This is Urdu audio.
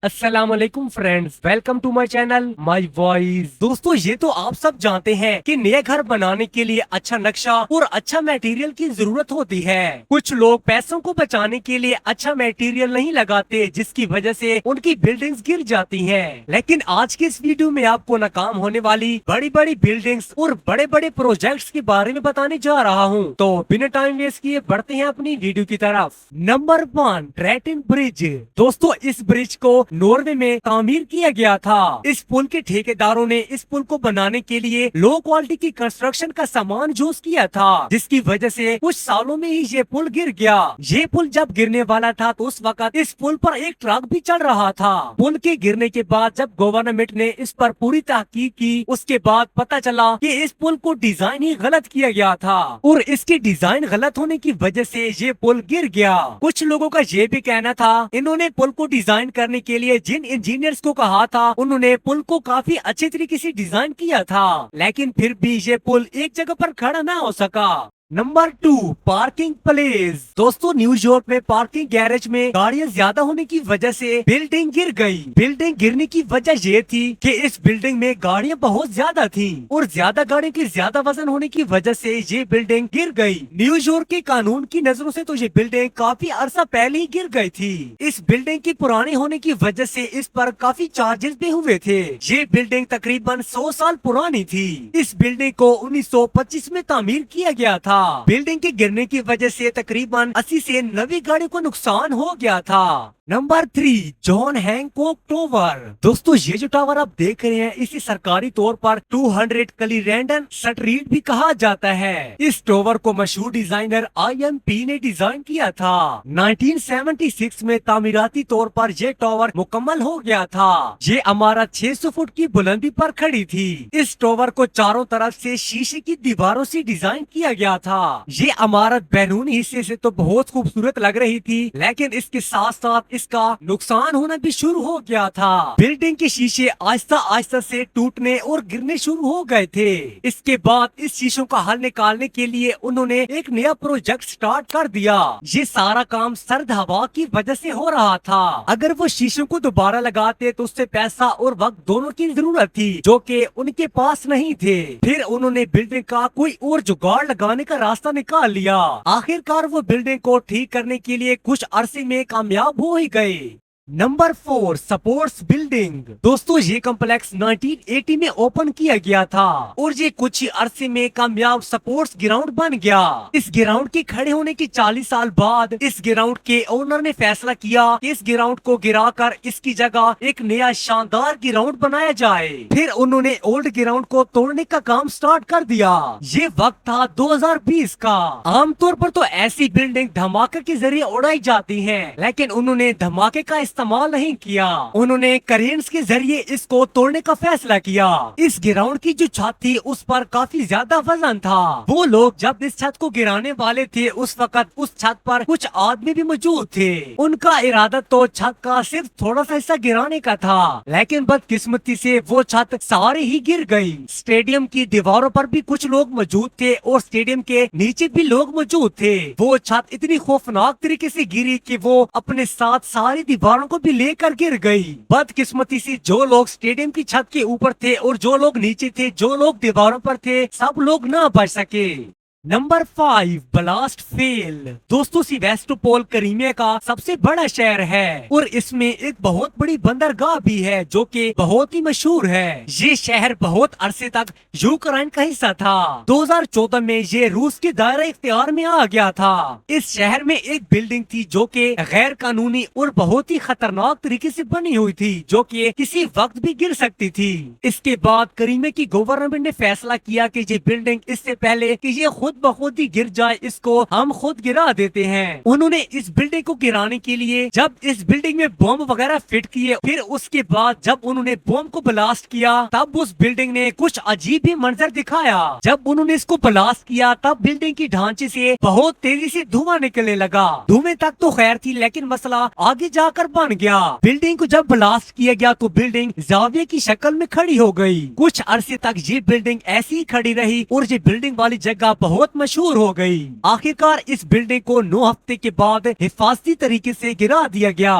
السلام علیکم friends, welcome to my channel my voice. دوستو، یہ تو آپ سب جانتے ہیں کہ نئے گھر بنانے کے لیے اچھا نقشہ اور اچھا میٹیریل کی ضرورت ہوتی ہے۔ کچھ لوگ پیسوں کو بچانے کے لیے اچھا میٹیریل نہیں لگاتے، جس کی وجہ سے ان کی بلڈنگز گر جاتی ہیں۔ لیکن آج کے اس ویڈیو میں آپ کو ناکام ہونے والی بڑی بڑی بلڈنگز اور بڑے بڑے پروجیکٹس کے بارے میں بتانے جا رہا ہوں، تو بنا ٹائم ویسٹ کیے بڑھتے ہیں اپنی ویڈیو کی طرف۔ نمبر 1، ٹریٹن برج۔ دوستو، اس برج کو ناروے میں تعمیر کیا گیا تھا۔ اس پل کے ٹھیکیداروں نے اس پل کو بنانے کے لیے لو کوالٹی کی کنسٹرکشن کا سامان یوز کیا تھا، جس کی وجہ سے کچھ سالوں میں ہی یہ پل گر گیا۔ یہ پل جب گرنے والا تھا تو اس وقت اس پل پر ایک ٹرک بھی چل رہا تھا۔ پل کے گرنے کے بعد جب گورنمنٹ نے اس پر پوری تحقیق کی، اس کے بعد پتا چلا کہ اس پل کو ڈیزائن ہی غلط کیا گیا تھا، اور اس کے ڈیزائن غلط ہونے کی وجہ سے یہ پل گر گیا۔ کچھ لوگوں کا یہ بھی کہنا تھا انہوں نے پل کو ڈیزائن کرنے کے لیے جن انجینئرز کو کہا تھا انہوں نے پل کو کافی اچھے طریقے سے ڈیزائن کیا تھا، لیکن پھر بھی یہ پل ایک جگہ پر کھڑا نہ ہو سکا۔ Number 2، parking place. دوستو، نیو یارک میں پارکنگ گیریج میں گاڑیاں زیادہ ہونے کی وجہ سے بلڈنگ گر گئی۔ بلڈنگ گرنے کی وجہ یہ تھی کہ اس بلڈنگ میں گاڑیاں بہت زیادہ تھیں، اور زیادہ گاڑیوں کی زیادہ وزن ہونے کی وجہ سے یہ بلڈنگ گر گئی۔ نیو یارک کے قانون کی نظروں سے تو یہ بلڈنگ کافی عرصہ پہلے ہی گر گئی تھی۔ اس بلڈنگ کی پرانی ہونے کی وجہ سے اس پر کافی چارجز بھی ہوئے تھے۔ یہ بلڈنگ تقریباً 100 سال پرانی تھی۔ اس بلڈنگ کو 1925 میں تعمیر کیا گیا تھا۔ بلڈنگ کے گرنے کی وجہ سے تقریباً 80 سے 90 گاڑیوں کو نقصان ہو گیا تھا۔ نمبر 3، جان ہینکوک ٹاور۔ دوستو، یہ جو ٹاور آپ دیکھ رہے ہیں اسے سرکاری طور پر 200 کلیرینڈن سٹریٹ بھی کہا جاتا ہے۔ اس ٹاور کو مشہور ڈیزائنر IMP نے ڈیزائن کیا تھا۔ 1976 میں تعمیراتی طور پر یہ ٹاور مکمل ہو گیا تھا۔ یہ عمارت 600 فٹ کی بلندی پر کھڑی تھی۔ اس ٹاور کو چاروں طرف سے شیشے کی دیواروں سے ڈیزائن کیا گیا تھا۔ یہ عمارت بیرونی حصے سے تو بہت خوبصورت لگ رہی تھی، لیکن اس کے ساتھ ساتھ اس کا نقصان ہونا بھی شروع ہو گیا تھا۔ بلڈنگ کے شیشے آہستہ آہستہ سے ٹوٹنے اور گرنے شروع ہو گئے تھے۔ اس کے بعد اس شیشوں کا حل نکالنے کے لیے انہوں نے ایک نیا پروجیکٹ سٹارٹ کر دیا۔ یہ سارا کام سرد ہوا کی وجہ سے ہو رہا تھا۔ اگر وہ شیشوں کو دوبارہ لگاتے تو اس سے پیسہ اور وقت دونوں کی ضرورت تھی، جو کہ ان کے پاس نہیں تھے۔ پھر انہوں نے بلڈنگ کا کوئی اور جگاڑ لگانے کا راستہ نکال لیا۔ آخر کار وہ بلڈنگ کو ٹھیک کرنے کے لیے کچھ عرصے میں کامیاب ہو ہی گئے۔ Number 4، sports building. دوستو، یہ کمپلیکس 1980 میں اوپن کیا گیا تھا، اور یہ کچھ ہی عرصے میں کامیاب سپورٹس گراؤنڈ بن گیا۔ اس گراؤنڈ کے کھڑے ہونے کے 40 سال بعد اس گراؤنڈ کے اونر نے فیصلہ کیا کہ اس گراؤنڈ کو گرا کر اس کی جگہ ایک نیا شاندار گراؤنڈ بنایا جائے۔ پھر انہوں نے اولڈ گراؤنڈ کو توڑنے کا کام سٹارٹ کر دیا۔ یہ وقت تھا 2020 کا۔ عام طور پر تو ایسی بلڈنگ دھماکے کے ذریعے اڑائی جاتی ہیں، لیکن انہوں نے دھماکے کا استعمال نہیں کیا۔ انہوں نے کرینز کے ذریعے اس کو توڑنے کا فیصلہ کیا۔ اس گراؤنڈ کی جو چھت تھی اس پر کافی زیادہ وزن تھا۔ وہ لوگ جب اس چھت کو گرانے والے تھے اس وقت اس چھت پر کچھ آدمی بھی موجود تھے۔ ان کا ارادہ تو چھت کا صرف تھوڑا سا حصہ گرانے کا تھا، لیکن بدقسمتی سے وہ چھت ساری ہی گر گئی۔ اسٹیڈیم کی دیواروں پر بھی کچھ لوگ موجود تھے، اور اسٹیڈیم کے نیچے بھی لوگ موجود تھے۔ وہ چھت اتنی خوفناک طریقے سے گری کہ وہ اپنے ساتھ ساری دیواروں کو بھی لے کر گر گئی۔ بدقسمتی سے جو لوگ اسٹیڈیم کی چھت کے اوپر تھے اور جو لوگ نیچے تھے، جو لوگ دیواروں پر تھے، سب لوگ نہ بچ سکے۔ نمبر 5، بلاسٹ فیل۔ دوستو، سیواسٹوپول کریمیا کا سب سے بڑا شہر ہے، اور اس میں ایک بہت بڑی بندرگاہ بھی ہے جو کہ بہت ہی مشہور ہے۔ یہ شہر بہت عرصے تک یوکرائن کا حصہ تھا۔ 2014 میں یہ روس کے دائرہ اختیار میں آ گیا تھا۔ اس شہر میں ایک بلڈنگ تھی جو کہ غیر قانونی اور بہت ہی خطرناک طریقے سے بنی ہوئی تھی، جو کہ کسی وقت بھی گر سکتی تھی۔ اس کے بعد کریمیا کی گورنمنٹ نے فیصلہ کیا کہ یہ بلڈنگ اس سے پہلے کہ یہ خود بخود ہی گر جائے، اس کو ہم خود گرا دیتے ہیں۔ انہوں نے اس بلڈنگ کو گرانے کے لیے جب اس بلڈنگ میں بم وغیرہ فٹ کیے، پھر اس کے بعد جب انہوں نے بم کو بلاسٹ کیا، تب اس بلڈنگ نے کچھ عجیب ہی منظر دکھایا۔ جب انہوں نے اس کو بلاسٹ کیا تب بلڈنگ کی ڈھانچے سے بہت تیزی سے دھواں نکلنے لگا۔ دھویں تک تو خیر تھی، لیکن مسئلہ آگے جا کر بن گیا۔ بلڈنگ کو جب بلاسٹ کیا گیا تو بلڈنگ زاویے کی شکل میں کھڑی ہو گئی۔ کچھ عرصے تک یہ بلڈنگ ایسی ہی کھڑی رہی، اور یہ بلڈنگ والی جگہ بہت مشہور ہو گئی۔ آخر کار اس بلڈنگ کو 9 ہفتے کے بعد حفاظتی طریقے سے گرا دیا گیا۔